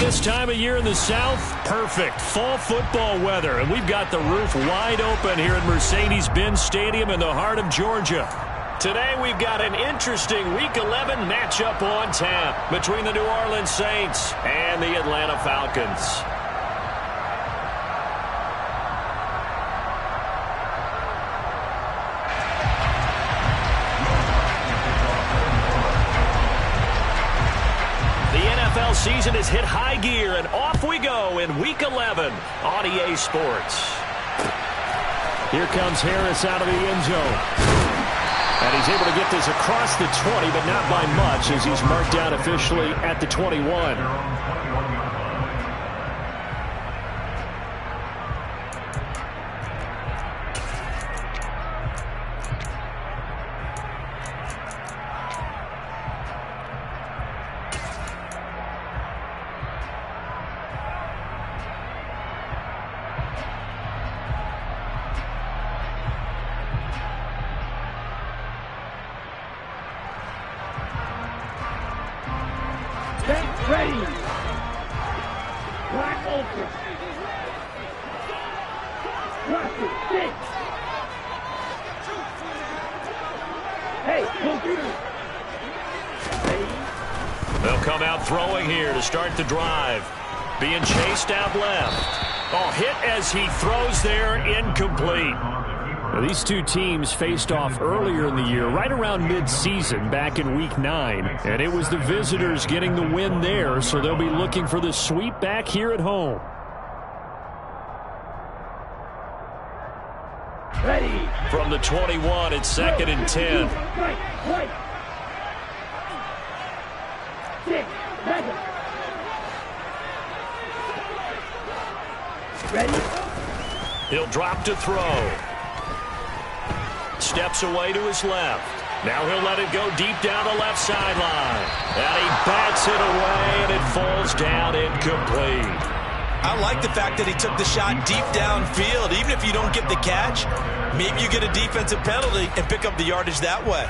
this time of year in the South? Perfect. Fall football weather. And we've got the roof wide open here at Mercedes-Benz Stadium in the heart of Georgia. Today we've got an interesting Week 11 matchup on tap between the New Orleans Saints and the Atlanta Falcons. Season has hit high gear, and off we go in Week 11 on EA Sports. Here comes Harris out of the end zone. And he's able to get this across the 20, but not by much, as he's marked down officially at the 21. Ready. Black Ultra. Rocket, 6. Hey, computer. They'll come out throwing here to start the drive. Being chased out left. Oh, hit as he throws there, incomplete. Now, these two teams faced off earlier in the year, right around mid-season, back in Week 9. And it was the visitors getting the win there, so they'll be looking for the sweep back here at home. Ready. From the 21, it's 2nd and 10. Right. 6, 7. Ready. He'll drop to throw. Steps away to his left. Now he'll let it go deep down the left sideline. And he bats it away, and it falls down incomplete. I like the fact that he took the shot deep downfield. Even if you don't get the catch, maybe you get a defensive penalty and pick up the yardage that way.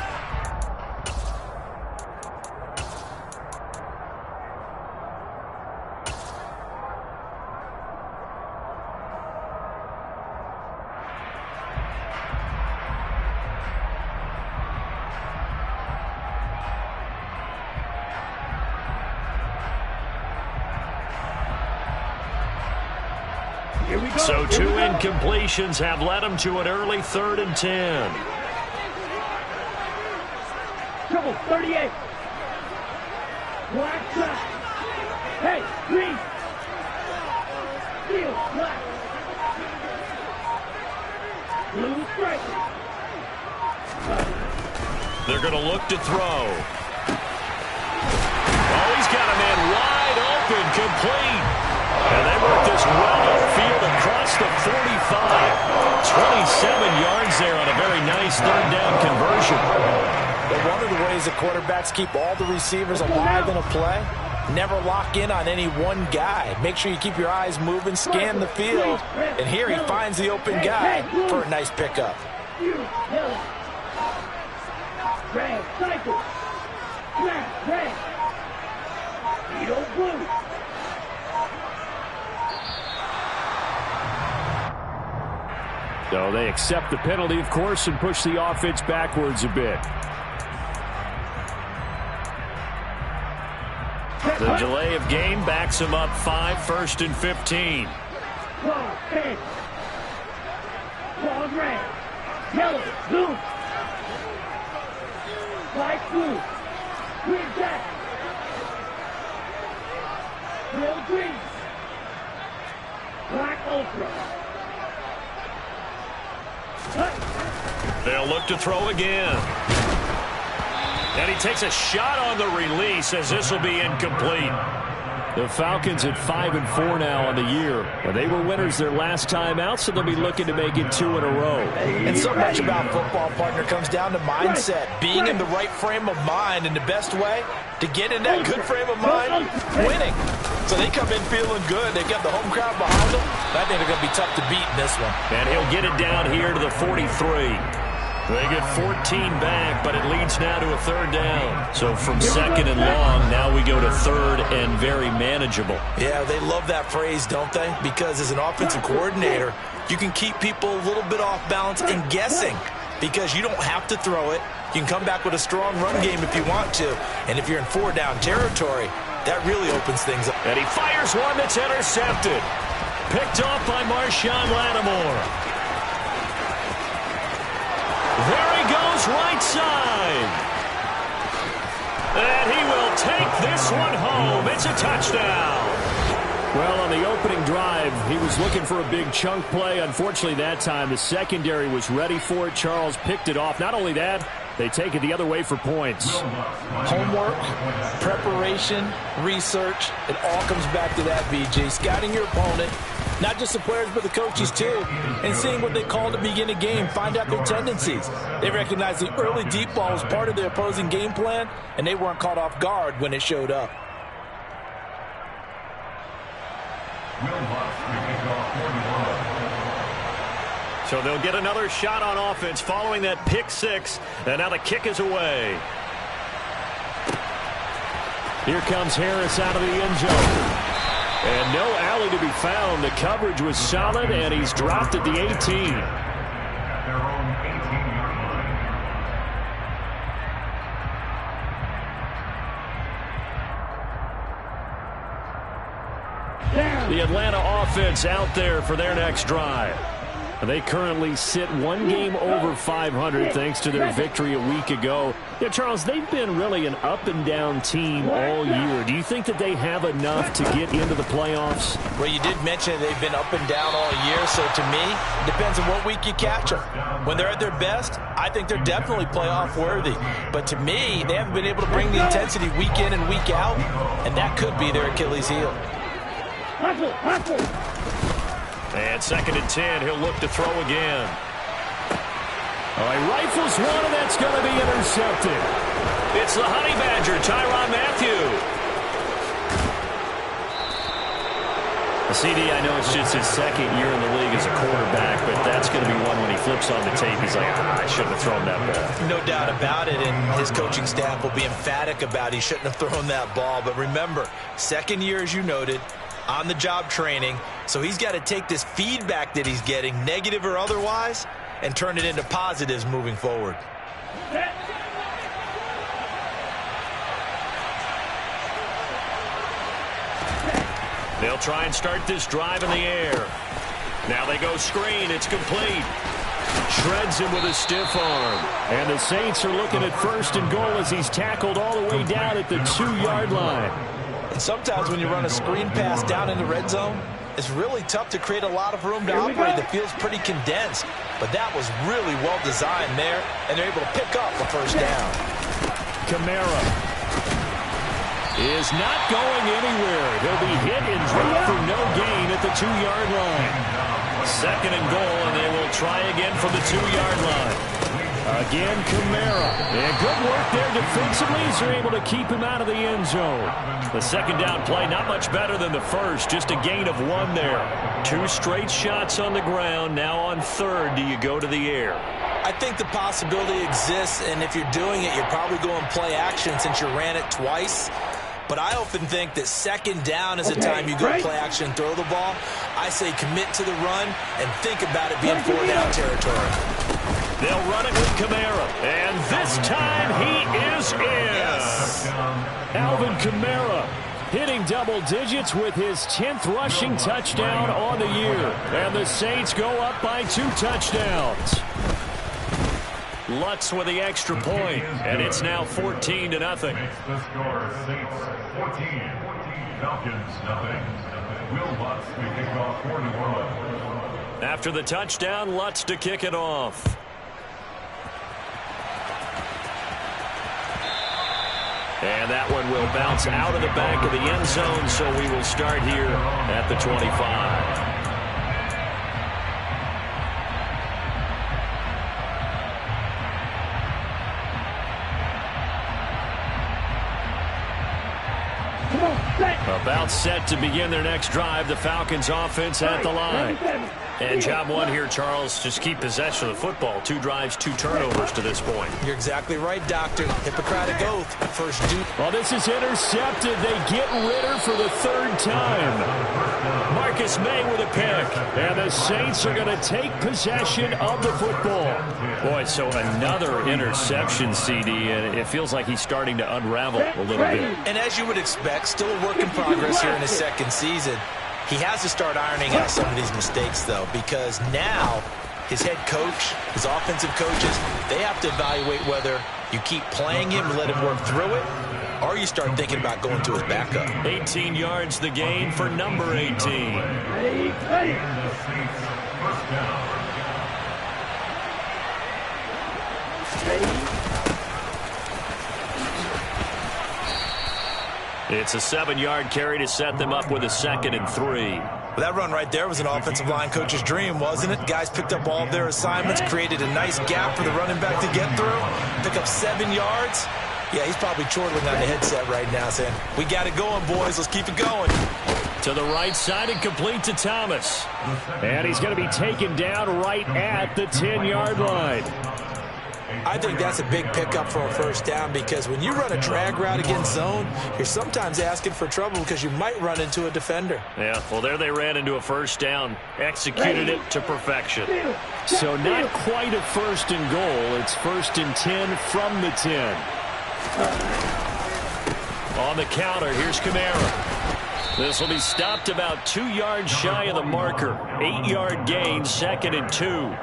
So 2 incompletions have led him to an early 3rd and 10. Trouble, 38. Black track. Hey, green. Steel, black. Blue stripe. They're going to look to throw. Oh, he's got a man wide open, complete. And they work this well upfield across the 45. 27 yards there on a very nice 3rd down conversion. But one of the ways that quarterbacks keep all the receivers alive in a play, never lock in on any one guy. Make sure you keep your eyes moving, scan the field. And here he finds the open guy for a nice pickup. Red, cycle. Red. Beetle blue. So they accept the penalty, of course, and push the offense backwards a bit. The delay of game backs him up 5, 1st and 15. Claws red. Yellow, blue. Light blue. Green jack. Real green. Black ultra. They'll look to throw again. And he takes a shot on the release as this will be incomplete. The Falcons at 5-4 now on the year. But they were winners their last time out, so they'll be looking to make it 2 in a row. And so much about football, partner, comes down to mindset. Being in the right frame of mind, and the best way to get in that good frame of mind, winning. So they come in feeling good. They've got the home crowd behind them. I think they're going to be tough to beat in this one. And he'll get it down here to the 43. They get 14 back, but it leads now to a third down. So from second and long, now we go to third and very manageable. Yeah, they love that phrase, don't they? Because as an offensive coordinator, you can keep people a little bit off balance and guessing because you don't have to throw it. You can come back with a strong run game if you want to. And if you're in four-down territory, that really opens things up. And he fires one that's intercepted. Picked off by Marshawn Lattimore. There he goes, right side. And he will take this one home. It's a touchdown. Well, on the opening drive, he was looking for a big chunk play. Unfortunately, that time, the secondary was ready for it. Charles picked it off. Not only that, they take it the other way for points. Homework, preparation, research, it all comes back to that, BJ. Scouting your opponent, not just the players but the coaches too, and seeing what they call to begin a game, find out their tendencies. They recognize the early deep ball was part of their opposing game plan, and they weren't caught off guard when it showed up. So they'll get another shot on offense following that pick six. And now the kick is away. Here comes Harris out of the end zone. And no alley to be found. The coverage was solid, and he's dropped at the 18. The Atlanta offense out there for their next drive. They currently sit one game over 500 thanks to their victory a week ago. Yeah, Charles, they've been really an up-and-down team all year. Do you think that they have enough to get into the playoffs? Well, you did mention they've been up and down all year, so to me, it depends on what week you catch them. When they're at their best, I think they're definitely playoff-worthy. But to me, they haven't been able to bring the intensity week in and week out, and that could be their Achilles heel. And second and 10, he'll look to throw again. Oh, he rifles one, and that's going to be intercepted. It's the Honey Badger, Tyrann Mathieu. CD, I know it's just his second year in the league as a quarterback, but that's going to be one when he flips on the tape. He's like, I shouldn't have thrown that ball. No doubt about it, and his coaching staff will be emphatic about he shouldn't have thrown that ball. But remember, second year, as you noted, on-the-job training, so he's got to take this feedback that he's getting, negative or otherwise, and turn it into positives moving forward. They'll try and start this drive in the air. Now they go screen. It's complete. Shreds him with a stiff arm. And the Saints are looking at first and goal as he's tackled all the way down at the 2-yard line. And sometimes when you run a screen pass down in the red zone, it's really tough to create a lot of room to operate that feels pretty condensed. But that was really well designed there, and they're able to pick up the first down. Kamara is not going anywhere. He'll be hit and dropped for no gain at the 2-yard line. Second and goal, and they will try again from the 2-yard line. Again, Kamara. And good work there defensively as they're able to keep him out of the end zone. The second down play, not much better than the first. Just a gain of 1 there. 2 straight shots on the ground. Now on third, do you go to the air? I think the possibility exists, and if you're doing it, you're probably going play action since you ran it twice. But I often think that second down is a time you go play action and throw the ball. I say commit to the run and think about it being 4-down territory. They'll run it with Kamara. And this time he is in. Yes. Alvin Kamara hitting double digits with his 10th rushing touchdown on the year. And the Saints go up by 2 touchdowns. Lutz with the extra point, and it's now 14-0. The score, Saints 14, Falcons nothing. Will Lutz to kick off for New Orleans. After the touchdown, Lutz to kick it off. And that one will bounce out of the back of the end zone, so we will start here at the 25. About set to begin their next drive. The Falcons offense at the line. And job one here, Charles, just keep possession of the football. 2 drives, 2 turnovers to this point. You're exactly right, Doctor. Hippocratic oath. First due. Well, this is intercepted. They get Ritter for the 3rd time. Marcus May with a pick. And the Saints are going to take possession of the football. Boy, so another interception, CD, and it feels like he's starting to unravel a little bit. And as you would expect, still a work in progress here in his 2nd season. He has to start ironing out some of these mistakes, though, because now his head coach, his offensive coaches, they have to evaluate whether you keep playing him and let him work through it, or you start thinking about going to his backup. 18 yards the gain for number 18. It's a 7-yard carry to set them up with a 2nd and 3. Well, that run right there was an offensive line coach's dream, wasn't it? Guys picked up all of their assignments, created a nice gap for the running back to get through, pick up 7 yards. Yeah, he's probably chortling on the headset right now saying, we got it going, boys. Let's keep it going. To the right side and complete to Thomas. And he's going to be taken down right at the 10-yard line. I think that's a big pickup for a 1st down because when you run a drag route against zone, you're sometimes asking for trouble because you might run into a defender. Yeah, well, there they ran into a 1st down, executed it to perfection. So not quite a 1st and goal. It's 1st and 10 from the 10. On the counter, here's Kamara. This will be stopped about 2 yards shy of the marker. 8-yard gain, 2nd and 2.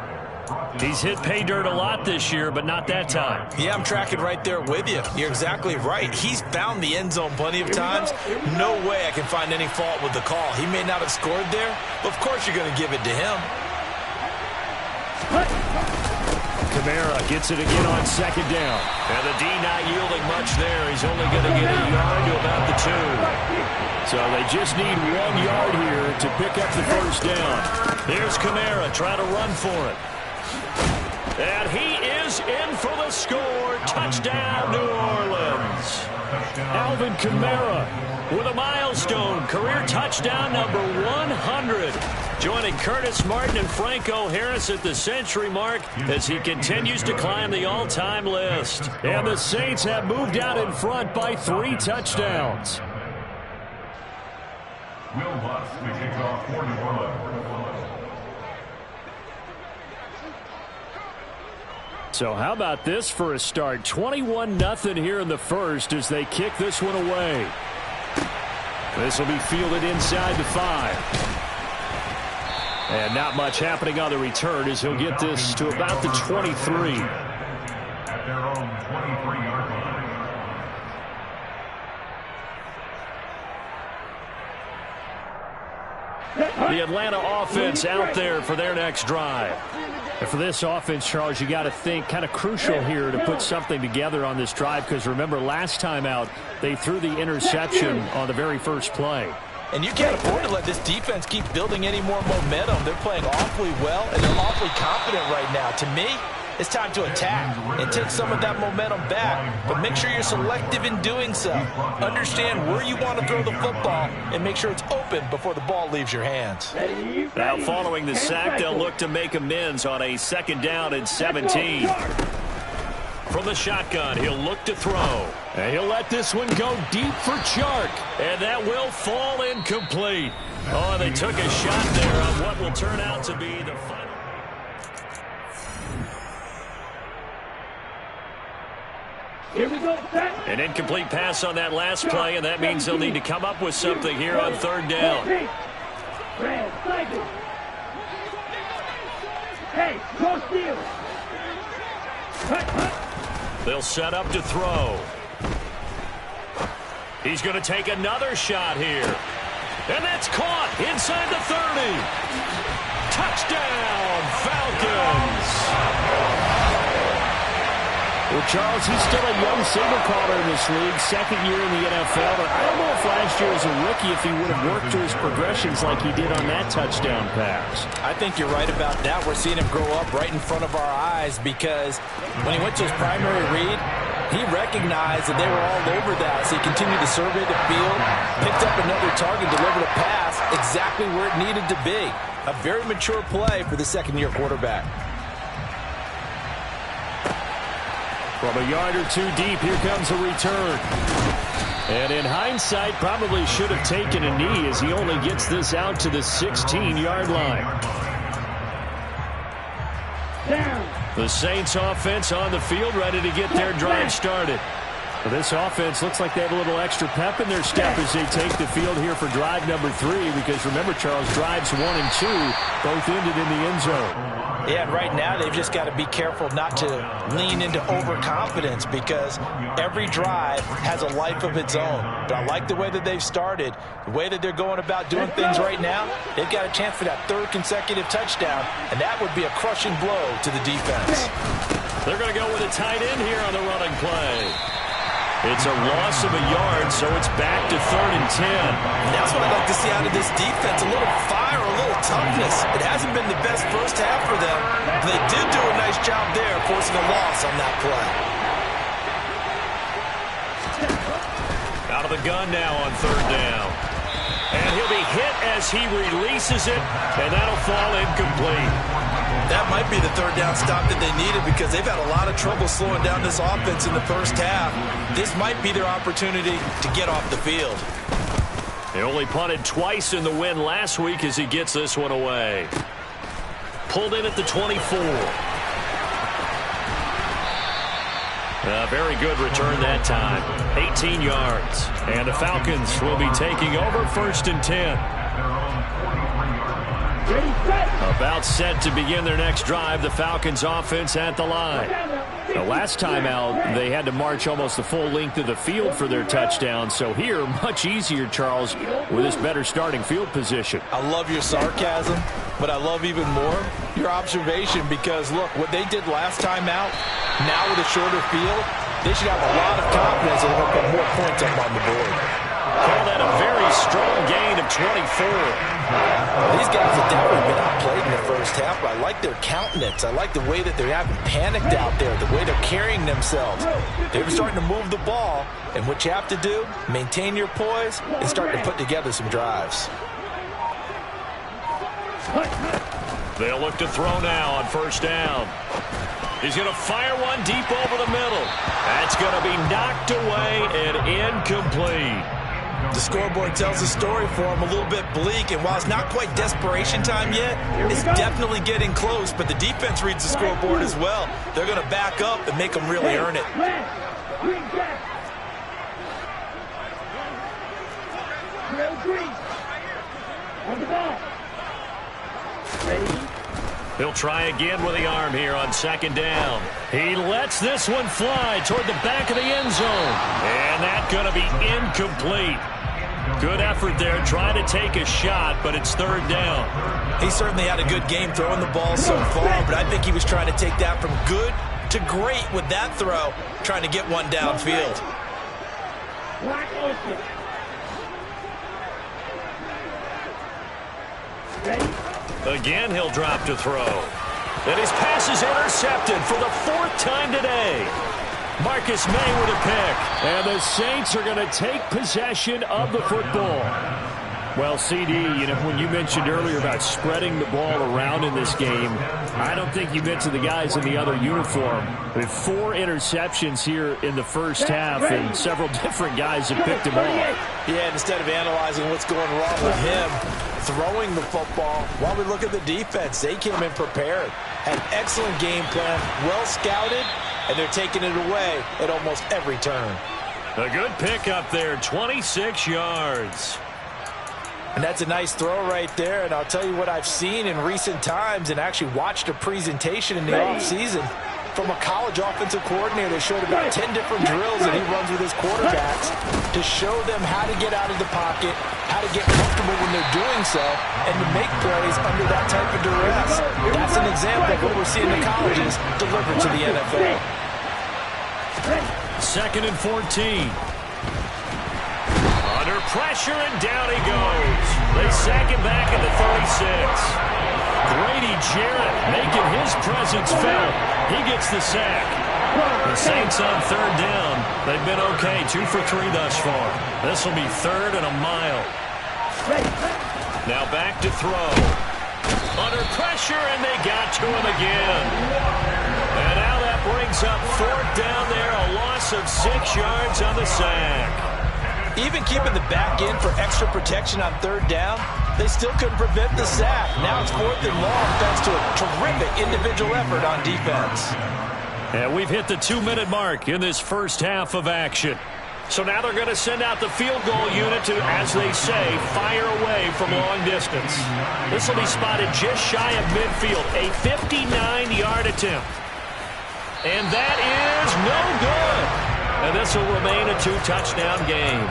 He's hit pay dirt a lot this year, but not that time. Yeah, I'm tracking right there with you. You're exactly right. He's found the end zone plenty of times. No way I can find any fault with the call. He may not have scored there, but of course you're going to give it to him. Kamara gets it again on 2nd down. And the D not yielding much there. He's only going to get a yard to about the 2. So they just need 1 yard here to pick up the 1st down. Here's Kamara trying to run for it. And he is in for the score. Touchdown, New Orleans. Alvin Kamara with a milestone. Career touchdown number 100. Joining Curtis Martin and Franco Harris at the century mark as he continues to climb the all-time list. And the Saints have moved out in front by 3 touchdowns. Will Lutz to kick off for New Orleans. So how about this for a start? 21-0 here in the 1st as they kick this one away. This will be fielded inside the 5. And not much happening on the return as he'll get this to about the 23. At their own 23-yard line. The Atlanta offense out there for their next drive. And for this offense, Charles, you got to think kind of crucial here to put something together on this drive because remember last time out they threw the interception on the very first play. And you can't afford to let this defense keep building any more momentum. They're playing awfully well, and they're awfully confident right now. To me, it's time to attack and take some of that momentum back. But make sure you're selective in doing so. Understand where you want to throw the football and make sure it's open before the ball leaves your hands. Now following the sack, they'll look to make amends on a 2nd down and 17. From the shotgun, he'll look to throw. And he'll let this one go deep for Chark. And that will fall incomplete. Oh, they took a shot there on what will turn out to be the final. Here we go, An incomplete pass on that last play, and that means they'll need to come up with something here on 3rd down. Hey, go steal. They'll set up to throw. He's going to take another shot here. And that's caught inside the 30. Touchdown, Falcons. Well, Charles, he's still a young signal caller in this league, 2nd year in the NFL. But I don't know if last year as a rookie if he would have worked through his progressions like he did on that touchdown pass. I think you're right about that. We're seeing him grow up right in front of our eyes because when he went to his primary read, He recognized that they were all over that, so he continued to survey the field, picked up another target, delivered a pass exactly where it needed to be. A very mature play for the second-year quarterback. From a yard or two deep, here comes a return. And in hindsight, probably should have taken a knee as he only gets this out to the 16-yard line. The Saints offense on the field, ready to get their drive started. Well, this offense looks like they have a little extra pep in their step as they take the field here for drive number 3, because remember, Charles, drives 1 and 2 both ended in the end zone. Yeah, and right now they've just got to be careful not to lean into overconfidence, because every drive has a life of its own. But I like the way that they've started, the way that they're going about doing things right now. They've got a chance for that 3rd consecutive touchdown, and that would be a crushing blow to the defense. They're going to go with a tight end here on the running play. It's a loss of a yard, so it's back to 3rd and 10. And that's what I'd like to see out of this defense, a little fire, a little toughness. It hasn't been the best first half for them, but they did do a nice job there forcing a loss on that play. Out of the gun now on 3rd down. And he'll be hit as he releases it, and that'll fall incomplete. That might be the 3rd down stop that they needed, because they've had a lot of trouble slowing down this offense in the first half. This might be their opportunity to get off the field. They only punted twice in the win last week as he gets this one away. Pulled in at the 24. A very good return that time. 18 yards. And the Falcons will be taking over 1st and 10. About set to begin their next drive, the Falcons offense at the line. The last time out, they had to march almost the full length of the field for their touchdown. So here, much easier, Charles, with this better starting field position. I love your sarcasm, but I love even more your observation, because, look, what they did last time out, now with a shorter field, they should have a lot of confidence that they'll put more points up on the board. Call that a very strong gain of 24. These guys have definitely been outplayed in the first half, but I like their countenance. I like the way that they haven't panicked out there, the way they're carrying themselves. They're starting to move the ball, and what you have to do, maintain your poise and start to put together some drives. They'll look to throw now on 1st down. He's going to fire one deep over the middle. That's going to be knocked away and incomplete. The scoreboard tells the story for him, a little bit bleak, and while it's not quite desperation time yet, it's definitely getting close, but the defense reads the scoreboard as well. They're going to back up and make them really earn it. He'll try again with the arm here on 2nd down. He lets this one fly toward the back of the end zone. And that's going to be incomplete. Good effort there, trying to take a shot, but it's 3rd down. He certainly had a good game throwing the ball so far, but I think he was trying to take that from good to great with that throw, trying to get one downfield. Again, he'll drop to throw. And his pass is intercepted for the 4th time today. Marcus May with a pick. And the Saints are going to take possession of the football. Well, CD, you know, when you mentioned earlier about spreading the ball around in this game, I don't think you mentioned the guys in the other uniform. With 4 interceptions here in the first half, and several different guys have picked him off. Yeah, instead of analyzing what's going wrong with him throwing the football, while we look at the defense, they came in prepared. Had an excellent game plan, well scouted, and they're taking it away at almost every turn. A good pick up there, 26 yards. And that's a nice throw right there. And I'll tell you what I've seen in recent times, and actually watched a presentation in the offseason from a college offensive coordinator that showed about 10 different drills that he runs with his quarterbacks to show them how to get out of the pocket, how to get comfortable when they're doing so, and to make plays under that type of duress. That's an example of what we're seeing in colleges delivered to the NFL. 2nd and 14. Under pressure, and down he goes. They sack him back at the 36. Grady Jarrett making his presence felt. He gets the sack. The Saints on third down. They've been okay, 2 for 3 thus far. This will be 3rd and a mile. Now back to throw. Under pressure, and they got to him again. And now that brings up 4th down there, a loss of 6 yards on the sack. Even keeping the back in for extra protection on 3rd down, they still couldn't prevent the sack. Now it's 4th and long thanks to a terrific individual effort on defense. And we've hit the 2-minute mark in this first half of action. So now they're going to send out the field goal unit to, as they say, fire away from long distance. This will be spotted just shy of midfield, a 59-yard attempt. And that is no good. And this will remain a 2-touchdown game.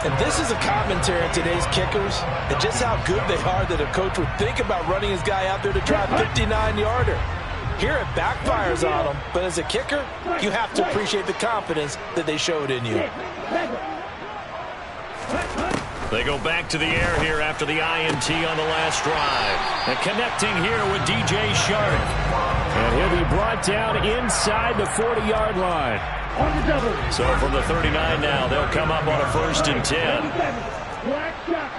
And this is a commentary on today's kickers and just how good they are that a coach would think about running his guy out there to try a 59-yarder. Here it backfires on them, but as a kicker, you have to appreciate the confidence that they showed in you. They go back to the air here after the INT on the last drive. And connecting here with DJ Shark. And he'll be brought down inside the 40-yard line. So from the 39 now, they'll come up on a 1st and 10. Black shot.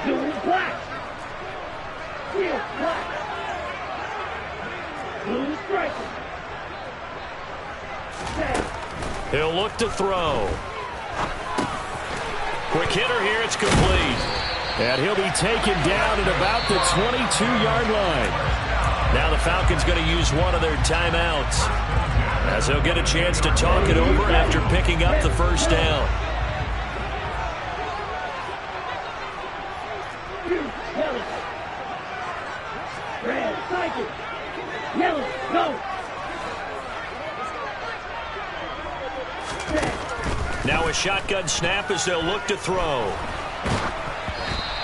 Blue black. Steel black. Blue striker. He'll look to throw. Quick hitter here, it's complete. And he'll be taken down at about the 22-yard line. Now the Falcons going to use one of their timeouts, as they'll get a chance to talk it over after picking up the 1st down. Red, cycle. Yellow, go. Now a shotgun snap as they'll look to throw.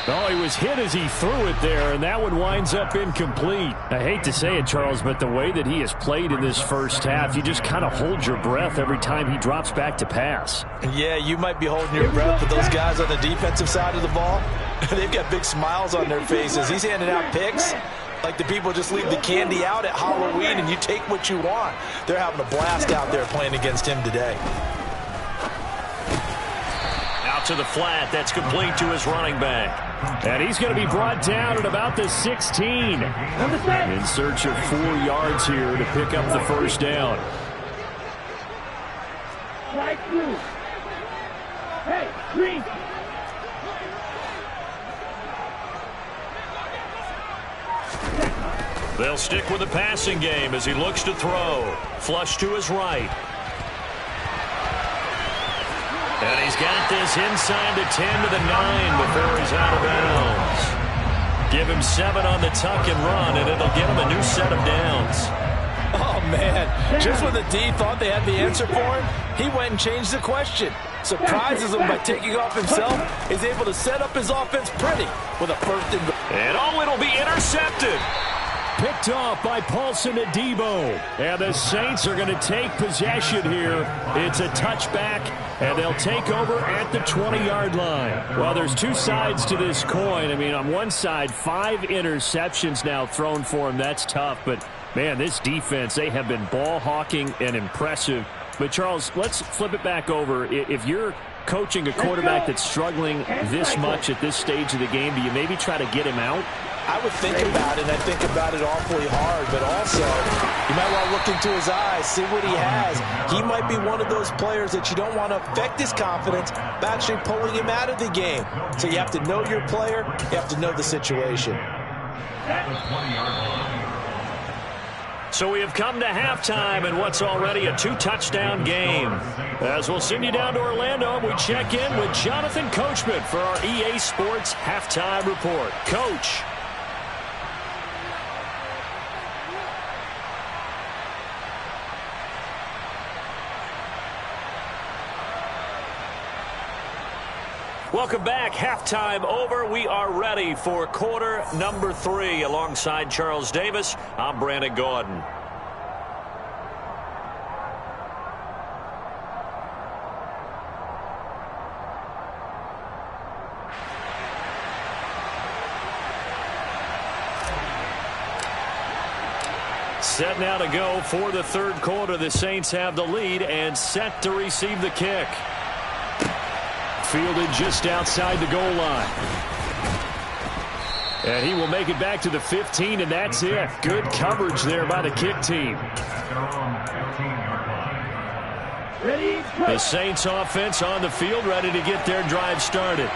Oh, he was hit as he threw it there, and that one winds up incomplete. I hate to say it, Charles, but the way that he has played in this first half, you just kind of hold your breath every time he drops back to pass. Yeah, you might be holding your breath, but those guys on the defensive side of the ball, they've got big smiles on their faces. He's handing out picks like the people just leave the candy out at Halloween and you take what you want. They're having a blast out there playing against him today. Out to the flat. That's complete to his running back. And he's going to be brought down at about the 16. In search of 4 yards here to pick up the 1st down. Right through. Hey, green. They'll stick with the passing game as he looks to throw. Flush to his right. And he's got this inside the 10 to the 9 before he's out of bounds. Give him 7 on the tuck and run, and it'll get him a new set of downs. Oh, man. Just when the D thought they had the answer for him, he went and changed the question. Surprises him by taking off himself. He's able to set up his offense pretty with a 1st and... And oh, it'll be intercepted. Picked off by Paulson Adebo. And the Saints are going to take possession here. It's a touchback, and they'll take over at the 20-yard line. Well, there's 2 sides to this coin. I mean, on one side, 5 interceptions now thrown for him. That's tough. But, man, this defense, they have been ball hawking and impressive. But, Charles, let's flip it back over. If you're coaching a quarterback that's struggling this much at this stage of the game, do you maybe try to get him out? I would think about it, and I think about it awfully hard, but also you might want to look into his eyes, see what he has. He might be one of those players that you don't want to affect his confidence by actually pulling him out of the game. So you have to know your player, you have to know the situation. So we have come to halftime in what's already a 2-touchdown game. As we'll send you down to Orlando, we check in with Jonathan Coachman for our EA Sports Halftime Report. Coach. Welcome back. Halftime over. We are ready for quarter number 3. Alongside Charles Davis, I'm Brandon Gordon. Set now to go for the third quarter. The Saints have the lead and set to receive the kick. Fielded just outside the goal line. And he will make it back to the 15, and that's it. Good coverage there by the kick team. The Saints offense on the field, ready to get their drive started.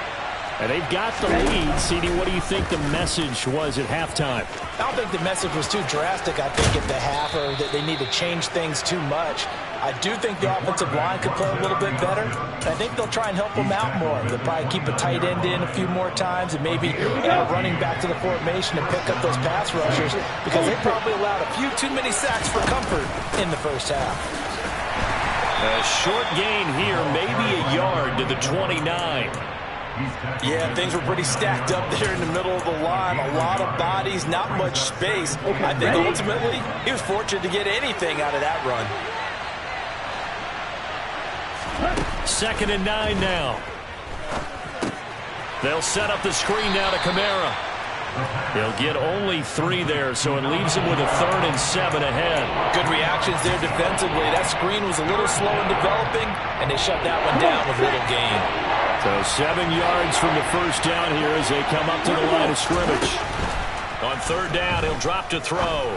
And they've got the lead. CD, what do you think the message was at halftime? I don't think the message was too drastic, I think, at the half, or that they need to change things too much. I do think the offensive line could play a little bit better. I think they'll try and help them out more. They'll probably keep a tight end in a few more times and maybe running back to the formation to pick up those pass rushers, because they probably allowed a few too many sacks for comfort in the first half. A short gain here, maybe a yard to the 29. Yeah, things were pretty stacked up there in the middle of the line. A lot of bodies, not much space. I think ultimately he was fortunate to get anything out of that run. 2nd and 9 now. They'll set up the screen now to Kamara. He'll get only 3 there, so it leaves him with a 3rd and 7 ahead. Good reactions there defensively. That screen was a little slow in developing, and they shut that one down with little gain. So 7 yards from the first down here as they come up to the line of scrimmage. On 3rd down, he'll drop to throw.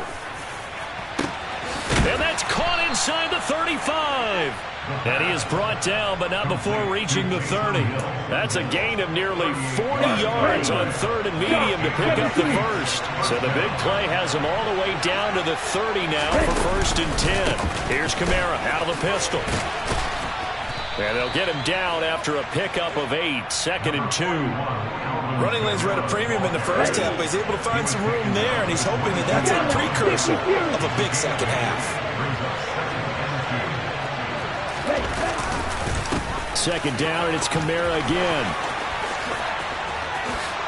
And that's caught inside the 35. And he is brought down, but not before reaching the 30. That's a gain of nearly 40 yards on 3rd and medium to pick up the first. So the big play has him all the way down to the 30 now for 1st and 10. Here's Kamara out of the pistol. And they'll get him down after a pickup of 8, 2nd and 2. Running lanes were at a premium in the first half, but he's able to find some room there, and he's hoping that that's a precursor of a big second half. 2nd down, and it's Kamara again.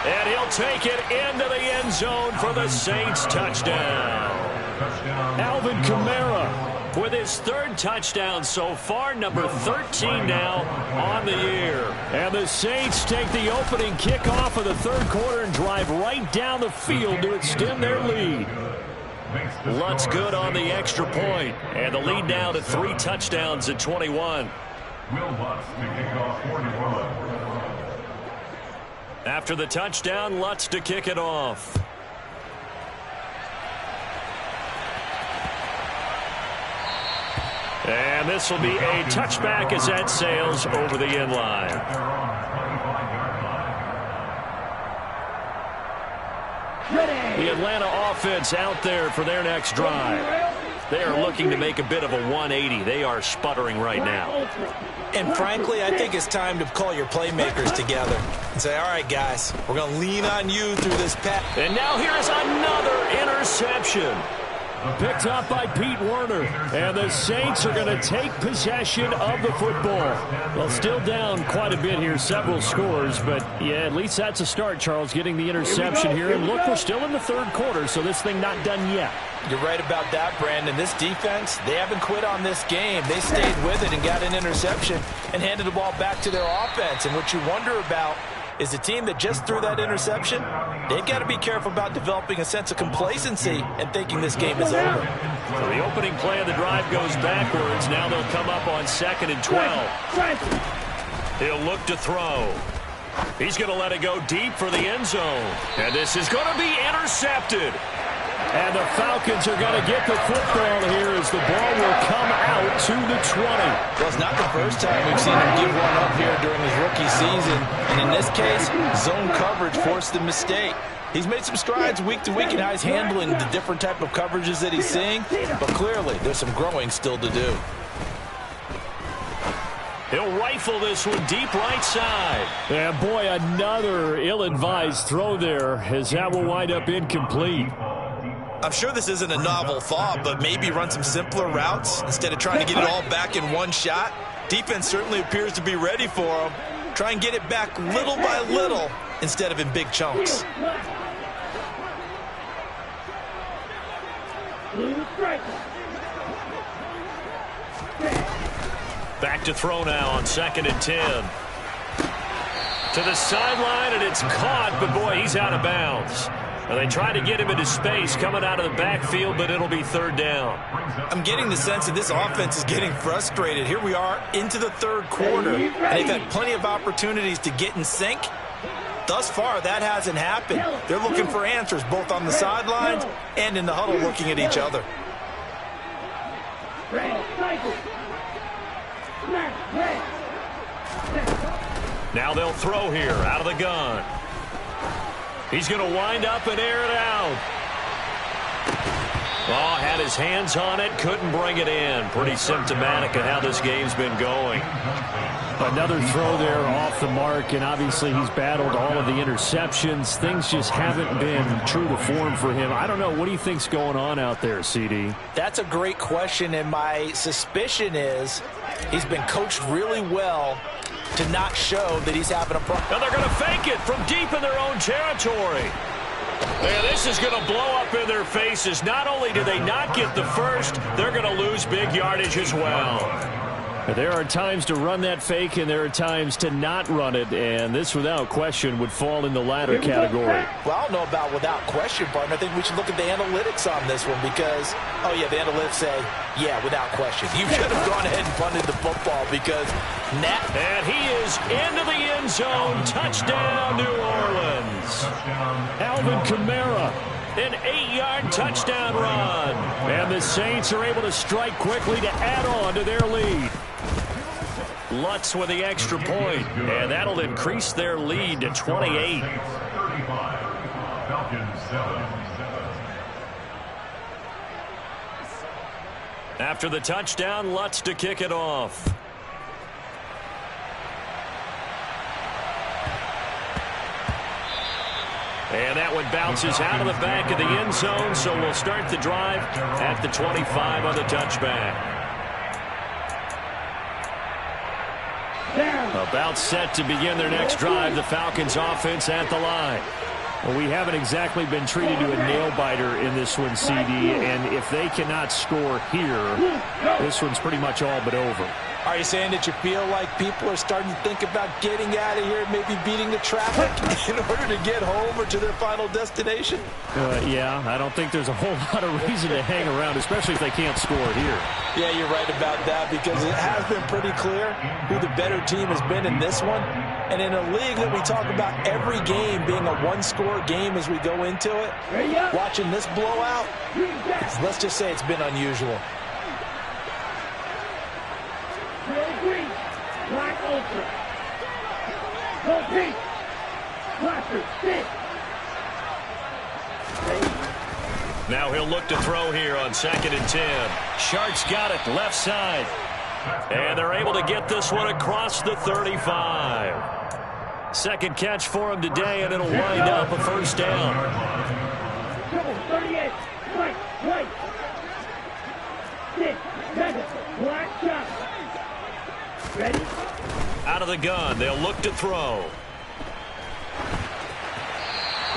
And he'll take it into the end zone for the Saints touchdown. Alvin Kamara with his 3rd touchdown so far, number 13 now on the year. And the Saints take the opening kickoff of the 3rd quarter and drive right down the field to extend their lead. Lutz good on the extra point, and the lead now to 3 touchdowns at 21. Will Lutz to kick off 41. After the touchdown, Lutz to kick it off. And this will be a touchback as that sails over the end line. The Atlanta offense out there for their next drive. They are looking to make a bit of a 180. They are sputtering right now. And frankly, I think it's time to call your playmakers together and say, all right, guys, we're going to lean on you through this pass. And now here's another interception. Picked up by Pete Werner. And the Saints are going to take possession of the football. Well, still down quite a bit here, several scores. But, yeah, at least that's a start, Charles, getting the interception here. And look, we're still in the 3rd quarter, so this thing not done yet. You're right about that, Brandon. This defense, they haven't quit on this game. They stayed with it and got an interception and handed the ball back to their offense. And what you wonder about is the team that just threw that interception, they've got to be careful about developing a sense of complacency and thinking this game is over. So the opening play of the drive goes backwards. Now they'll come up on 2nd and 12. He'll look to throw. He's going to let it go deep for the end zone. And this is going to be intercepted. And the Falcons are going to get the football here as the ball will come out to the 20. Well, it's not the first time we've seen him give one up here during his rookie season. And in this case, zone coverage forced the mistake. He's made some strides week to week in how he's handling the different type of coverages that he's seeing. But clearly, there's some growing still to do. He'll rifle this one deep right side. And boy, another ill-advised throw there as that will wind up incomplete. I'm sure this isn't a novel thought, but maybe run some simpler routes instead of trying to get it all back in one shot. Defense certainly appears to be ready for him. Try and get it back little by little instead of in big chunks. Back to throw now on 2nd and 10. To the sideline, and it's caught, but boy, he's out of bounds. Well, they try to get him into space coming out of the backfield, but it'll be third down. I'm getting the sense that this offense is getting frustrated. Here we are into the third quarter, and they've had plenty of opportunities to get in sync. Thus far, that hasn't happened. They're looking for answers both on the sidelines and in the huddle looking at each other. Now they'll throw here out of the gun. He's going to wind up and air it out. Oh, had his hands on it, couldn't bring it in. Pretty symptomatic of how this game's been going. Another throw there off the mark, and obviously he's battled all of the interceptions. Things just haven't been true to form for him. I don't know. What do you think's going on out there, CD? That's a great question, and my suspicion is he's been coached really well to not show that he's having a problem. And they're going to fake it from deep in their own territory. And this is going to blow up in their faces. Not only do they not get the first, they're going to lose big yardage as well. There are times to run that fake, and there are times to not run it, and this, without question, would fall in the latter category. Well, I don't know about without question, partner. I think we should look at the analytics on this one because, oh, yeah, the analytics say, yeah, without question. You should have gone ahead and punted the football because and he is into the end zone. Touchdown, New Orleans. Alvin Kamara. An 8-yard touchdown run. And the Saints are able to strike quickly to add on to their lead. Lutz with the extra point, and that'll increase their lead to 28. 35. Falcons 7. After the touchdown, Lutz to kick it off. And that one bounces out of the back of the end zone, so we'll start the drive at the 25 on the touchback. About set to begin their next drive, the Falcons offense at the line. Well, we haven't exactly been treated to a nail-biter in this one, CD, and if they cannot score here, this one's pretty much all but over. Are you saying that you feel like people are starting to think about getting out of here, maybe beating the traffic in order to get home or to their final destination? Yeah, I don't think there's a whole lot of reason to hang around, especially if they can't score here. Yeah, you're right about that because it has been pretty clear who the better team has been in this one. And in a league that we talk about every game being a one-score game as we go into it, watching this blowout, let's just say it's been unusual. Green, black ultra. Go pink. Blaster, stick. Now he'll look to throw here on 2nd and 10. Shark's got it left side. And they're able to get this one across the 35. Second catch for him today, and it'll wind up a first down. Double 38. White. Stick. Black shot. Ready? Out of the gun, they'll look to throw.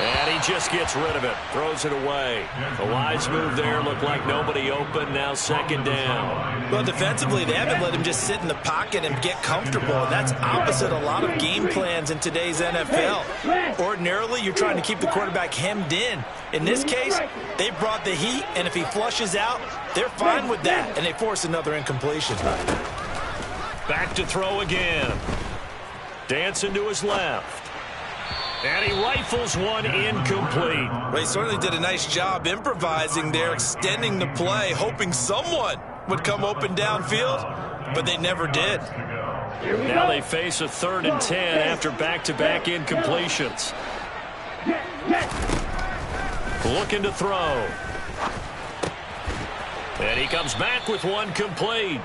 And he just gets rid of it, throws it away. The wise move there, looked like nobody open, now 2nd down. Well, defensively, they haven't let him just sit in the pocket and get comfortable, and that's opposite a lot of game plans in today's NFL. Ordinarily, you're trying to keep the quarterback hemmed in. In this case, they brought the heat, and if he flushes out, they're fine with that, and they force another incompletion. Back to throw again. Dancing to his left. And he rifles one incomplete. Well, he certainly did a nice job improvising there, extending the play, hoping someone would come open downfield, but they never did. Now they face a 3rd and 10 after back-to-back incompletions. Looking to throw. And he comes back with one complete.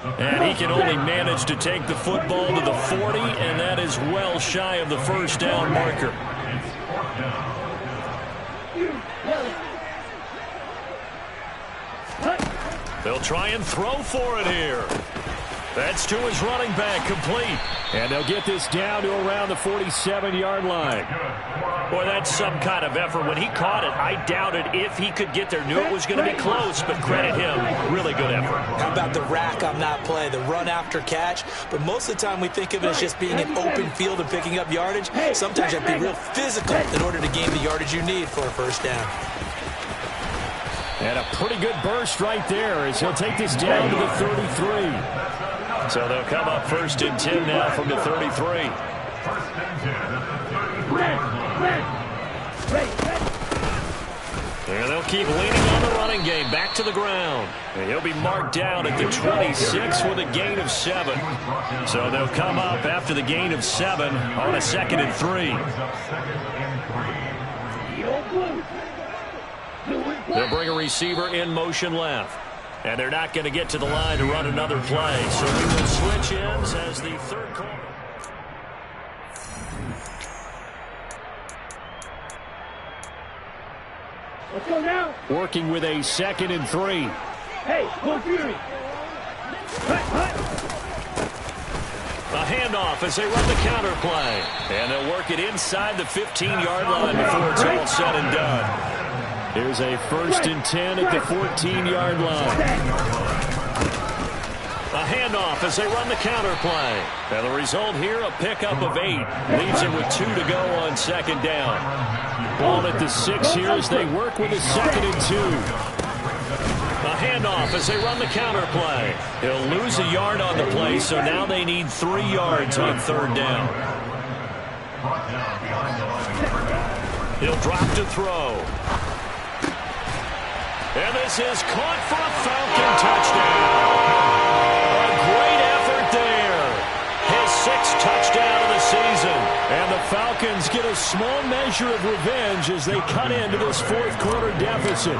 And he can only manage to take the football to the 40, and that is well shy of the first down marker. They'll try and throw for it here. That's to his running back, complete. And they'll get this down to around the 47-yard line. Boy, that's some kind of effort. When he caught it, I doubted if he could get there. Knew it was going to be close, but credit him. Really good effort. How about the rack on that play, the run after catch? But most of the time we think of it as just being an open field and picking up yardage. Sometimes you have to be real physical in order to gain the yardage you need for a first down. And a pretty good burst right there as he'll take this down to the 33. So they'll come up 1st and 10 now from the 33. And they'll keep leaning on the running game. Back to the ground. And he'll be marked down at the 26 with a gain of 7. So they'll come up after the gain of 7 on a 2nd and 3. They'll bring a receiver in motion left. And they're not going to get to the line to run another play. So we will switch ends as the third quarter. Let's go now. Working with a 2nd and 3. Hey, go Fury. A handoff as they run the counter play. And they'll work it inside the 15-yard line before it's all said and done. Here's a 1st and 10 at the 14-yard line. A handoff as they run the counter play. And the result here, a pickup of 8. Leaves it with 2 to go on 2nd down. Ball at the 6 here as they work with a 2nd and 2. A handoff as they run the counter play. He'll lose a yard on the play, so now they need 3 yards on 3rd down. He'll drop to throw. And this is caught for a Falcon touchdown. A great effort there. His 6th touchdown of the season. And the Falcons get a small measure of revenge as they cut into this 4th quarter deficit.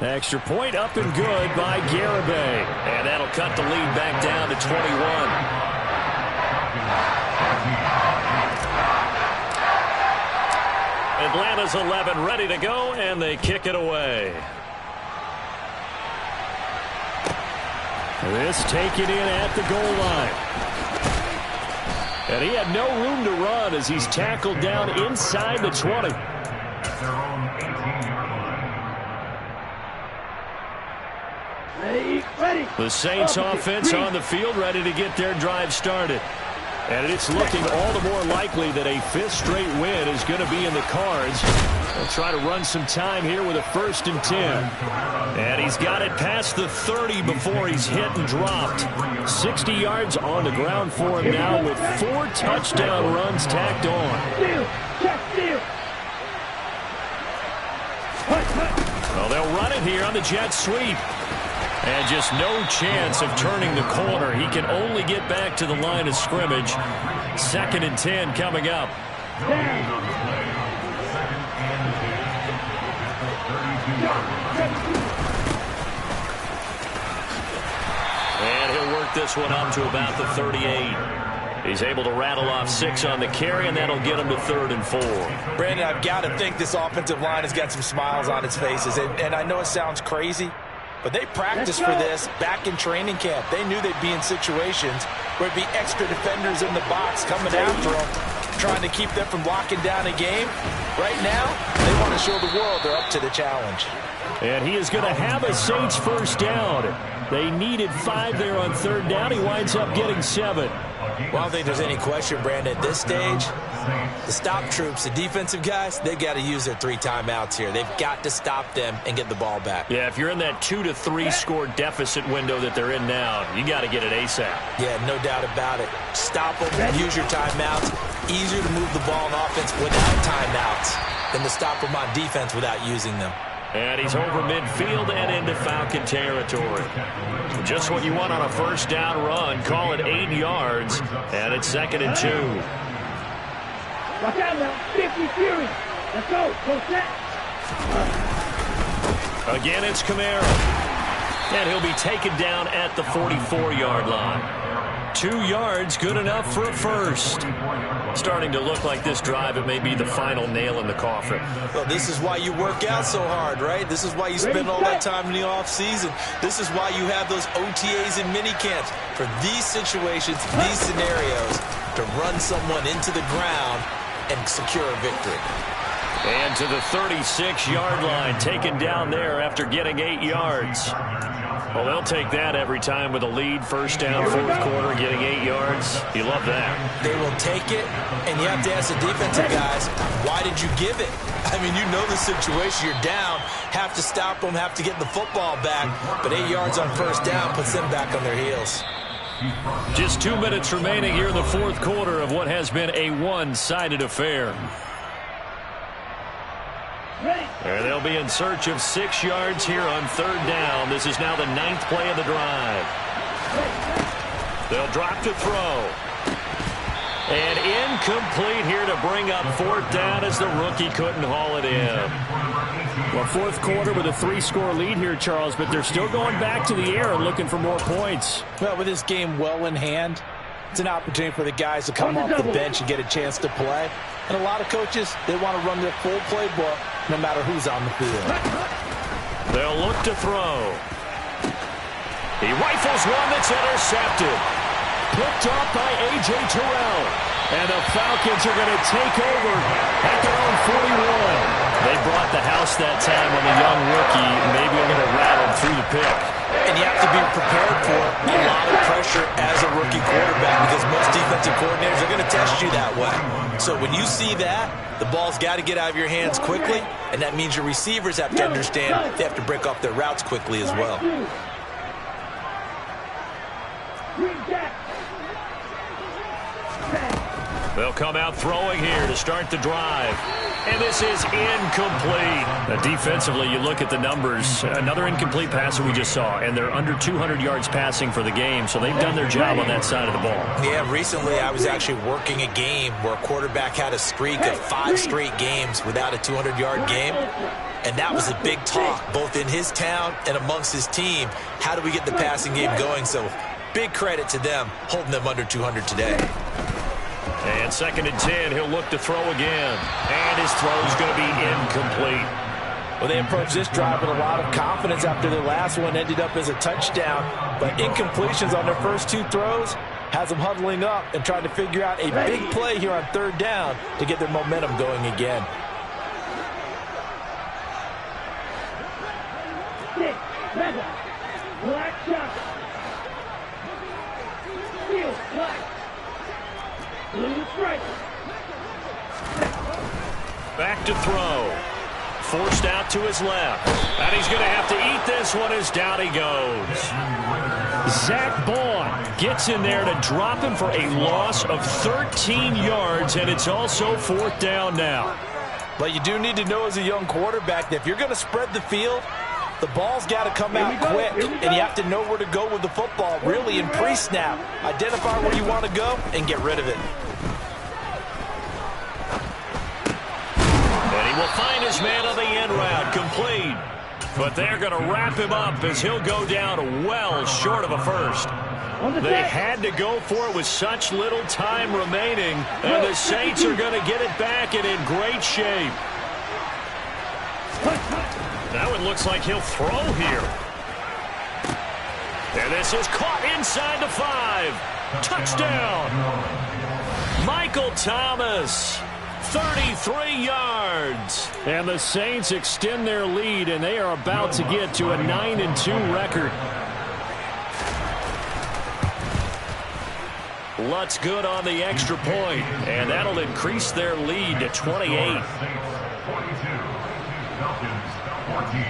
Extra point up and good by Garibay. And that'll cut the lead back down to 21. Atlanta's 11 ready to go, and they kick it away. This taken in at the goal line. And he had no room to run as he's tackled down inside the 20. Ready. The Saints offense on the field, ready to get their drive started. And it's looking all the more likely that a 5th straight win is going to be in the cards. They'll try to run some time here with a 1st and 10. And he's got it past the 30 before he's hit and dropped. 60 yards on the ground for him now with 4 touchdown runs tacked on. Well, they'll run it here on the jet sweep. And just no chance of turning the corner. He can only get back to the line of scrimmage. 2nd and 10 coming up. And he'll work this one up to about the 38. He's able to rattle off 6 on the carry, and that'll get him to 3rd and 4. Brandon, I've got to think this offensive line has got some smiles on its faces. And I know it sounds crazy, but they practiced for this back in training camp. They knew they'd be in situations where it'd be extra defenders in the box coming after them, trying to keep them from locking down a game. Right now, they want to show the world they're up to the challenge. And he is going to have a Saints 1st down. They needed 5 there on 3rd down. He winds up getting 7. Well, I don't think there's any question, Brandon, at this stage, the stop troops, the defensive guys, they've got to use their 3 timeouts here. They've got to stop them and get the ball back. Yeah, if you're in that 2 to 3 score deficit window that they're in now, you got to get it ASAP. Yeah, no doubt about it. Stop them, use your timeouts. Easier to move the ball on offense without timeouts than to stop them on defense without using them. And he's over midfield and into Falcon territory. Just what you want on a 1st down run. Call it 8 yards, and it's 2nd and 2. Watch out now. 50 Fury. Let's go. Go set. Again, it's Kamara. And he'll be taken down at the 44-yard line. 2 yards, good enough for a first. Starting to look like this drive, it may be the final nail in the coffin. Well, this is why you work out so hard, right? This is why you spend all that time in the offseason. This is why you have those OTAs and mini camps. For these situations, these scenarios, to run someone into the ground and secure a victory. And to the 36-yard line, taken down there after getting 8 yards. Well, they'll take that every time with a lead. First down, fourth quarter, getting 8 yards. You love that. They will take it, and you have to ask the defensive guys, why did you give it? I mean, you know the situation. You're down, have to stop them, have to get the football back. But 8 yards on first down puts them back on their heels. Just 2 minutes remaining here in the fourth quarter of what has been a one-sided affair. And they'll be in search of 6 yards here on third down. This is now the 9th play of the drive. They'll drop to throw. And incomplete here to bring up fourth down as the rookie couldn't haul it in. Well, fourth quarter with a 3-score lead here, Charles, but they're still going back to the air and looking for more points. Well, with this game well in hand, it's an opportunity for the guys to come off the bench and get a chance to play. And a lot of coaches, they want to run their full playbook no matter who's on the field. They'll look to throw. He rifles one that's intercepted. Picked off by A.J. Terrell. And the Falcons are going to take over at their own 41. They brought the house that time on the young rookie. Maybe a little rattled through the pick. And you have to be prepared for a lot of pressure as a rookie quarterback because most defensive coordinators are going to test you that way. So when you see that, the ball's got to get out of your hands quickly, and that means your receivers have to understand they have to break off their routes quickly as well. They'll come out throwing here to start the drive. And this is incomplete. Defensively, you look at the numbers. Another incomplete pass that we just saw, and they're under 200 yards passing for the game, so they've done their job on that side of the ball. Yeah, recently I was actually working a game where a quarterback had a streak of 5 straight games without a 200-yard game, and that was a big talk, both in his town and amongst his team. How do we get the passing game going? So big credit to them holding them under 200 today. And 2nd and 10, he'll look to throw again. And his throw's going to be incomplete. Well, they approached this drive with a lot of confidence after their last one ended up as a touchdown. But incompletions on their first 2 throws has them huddling up and trying to figure out a big play here on third down to get their momentum going again. Black shot. Steel, black. Blue strike. Back to throw. Forced out to his left. And he's going to have to eat this one as down he goes. Zach Bond gets in there to drop him for a loss of 13 yards, and it's also fourth down now. But you do need to know as a young quarterback that if you're going to spread the field, the ball's got to come out quick, and you have to know where to go with the football, really, in pre-snap. Identify where you want to go and get rid of it. And he will find his man on the end route, complete. But they're going to wrap him up as he'll go down well short of a first. They had to go for it with such little time remaining, and the Saints are going to get it back and in great shape. Now it looks like he'll throw here. And this is caught inside the 5. Touchdown. Michael Thomas, 33 yards. And the Saints extend their lead, and they are about to get to a 9-2 record. Lutz good on the extra point, and that'll increase their lead to 28. 14.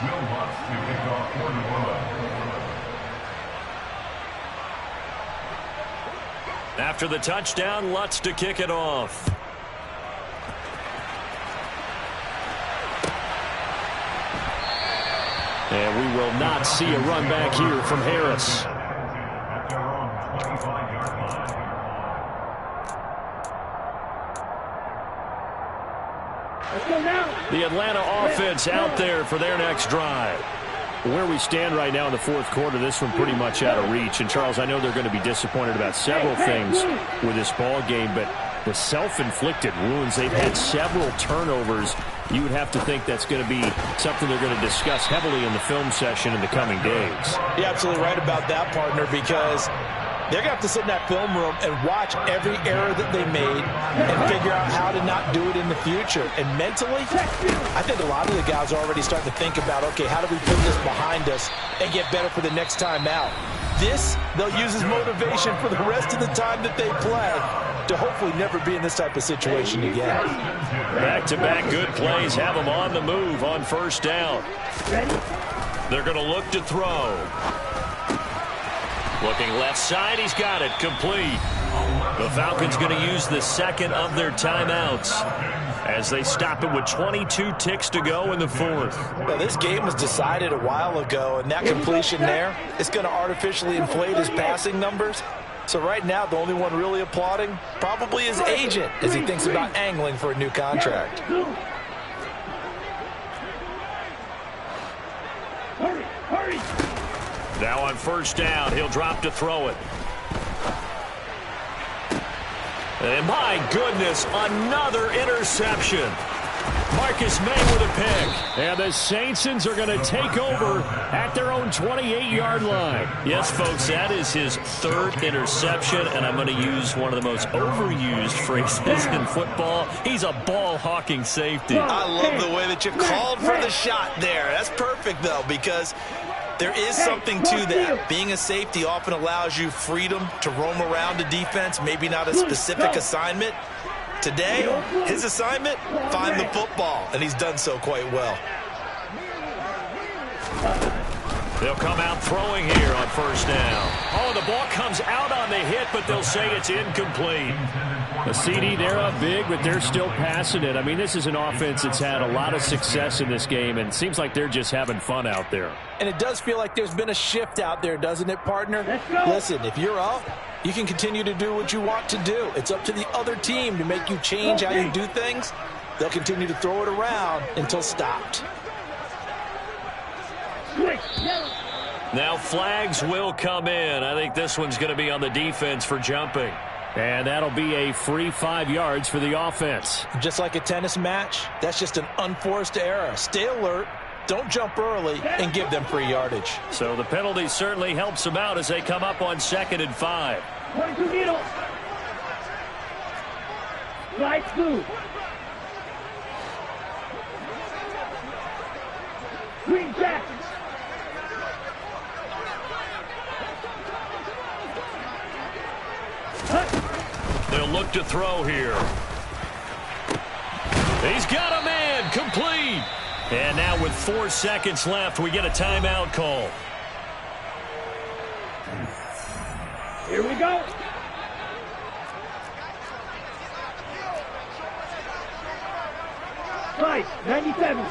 Will Lutz to kick off for New Orleans. After the touchdown, Lutz to kick it off. And we will not see a run back here from Harris. At their own 25-yard line. Let's go now. The Atlanta offense out there for their next drive. Where we stand right now in the fourth quarter, this one pretty much out of reach. And, Charles, I know they're going to be disappointed about several things with this ball game, but the self-inflicted wounds, they've had several turnovers. You would have to think that's going to be something they're going to discuss heavily in the film session in the coming days. You're absolutely right about that, partner, because they're going to have to sit in that film room and watch every error that they made and figure out how to not do it in the future. And mentally, I think a lot of the guys are already starting to think about, okay, how do we put this behind us and get better for the next time out? This, they'll use as motivation for the rest of the time that they play to hopefully never be in this type of situation again. Back-to-back good plays have them on the move on first down. They're going to look to throw. Looking left side, he's got it, complete. The Falcons going to use the second of their timeouts as they stop it with 22 ticks to go in the fourth. Well, this game was decided a while ago, and that completion there is going to artificially inflate his passing numbers. So right now, the only one really applauding probably his agent as he thinks about angling for a new contract. Hurry! Now on first down, he'll drop to throw it. And my goodness, another interception. Marcus May with a pick. And the Saints are going to take over at their own 28-yard line. Yes, folks, that is his third interception, and I'm going to use one of the most overused phrases in football. He's a ball-hawking safety. I love the way that you called for the shot there. That's perfect, though, because there is something to that. Being a safety often allows you freedom to roam around the defense, maybe not a specific assignment. Today, his assignment, find the football, and he's done so quite well. They'll come out throwing here on first down. Oh, the ball comes out on the hit, but they'll say it's incomplete. The CD, they're up big, but they're still passing it. I mean, this is an offense that's had a lot of success in this game, and it seems like they're just having fun out there. And it does feel like there's been a shift out there, doesn't it, partner? Listen, if you're up, you can continue to do what you want to do. It's up to the other team to make you change how you do things. They'll continue to throw it around until stopped. Now flags will come in. I think this one's going to be on the defense for jumping. And that'll be a free 5 yards for the offense. Just like a tennis match, that's just an unforced error. Stay alert, don't jump early, and give them free yardage. So the penalty certainly helps them out as they come up on 2nd and 5. 22 needle. Slide through. Green back. They'll look to throw here. He's got a man, complete. And now with 4 seconds left, we get a timeout call. Here we go. Five, 97.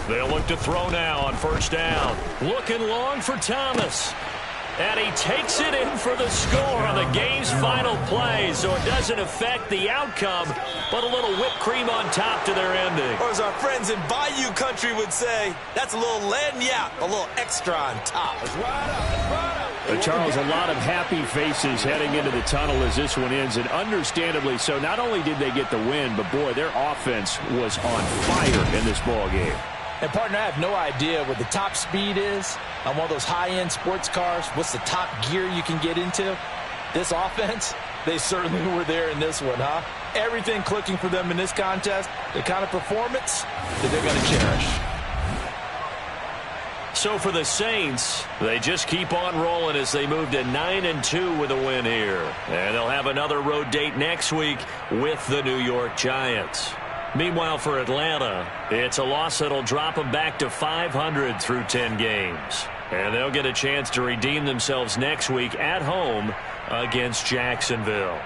They'll look to throw now on first down. Looking long for Thomas. And he takes it in for the score on the game's final play, so it doesn't affect the outcome, but a little whipped cream on top to their ending. Or as our friends in Bayou Country would say, that's a little lagniappe, a little extra on top. That's right up, that's right up. Charles, a lot of happy faces heading into the tunnel as this one ends, and understandably so. Not only did they get the win, but boy, their offense was on fire in this ball game. And, partner, I have no idea what the top speed is on one of those high-end sports cars. What's the top gear you can get into? This offense, they certainly were there in this one, huh? Everything clicking for them in this contest, the kind of performance that they're going to cherish. So for the Saints, they just keep on rolling as they move to 9-2 with a win here. And they'll have another road date next week with the New York Giants. Meanwhile, for Atlanta, it's a loss that'll drop them back to 500 through 10 games. And they'll get a chance to redeem themselves next week at home against Jacksonville.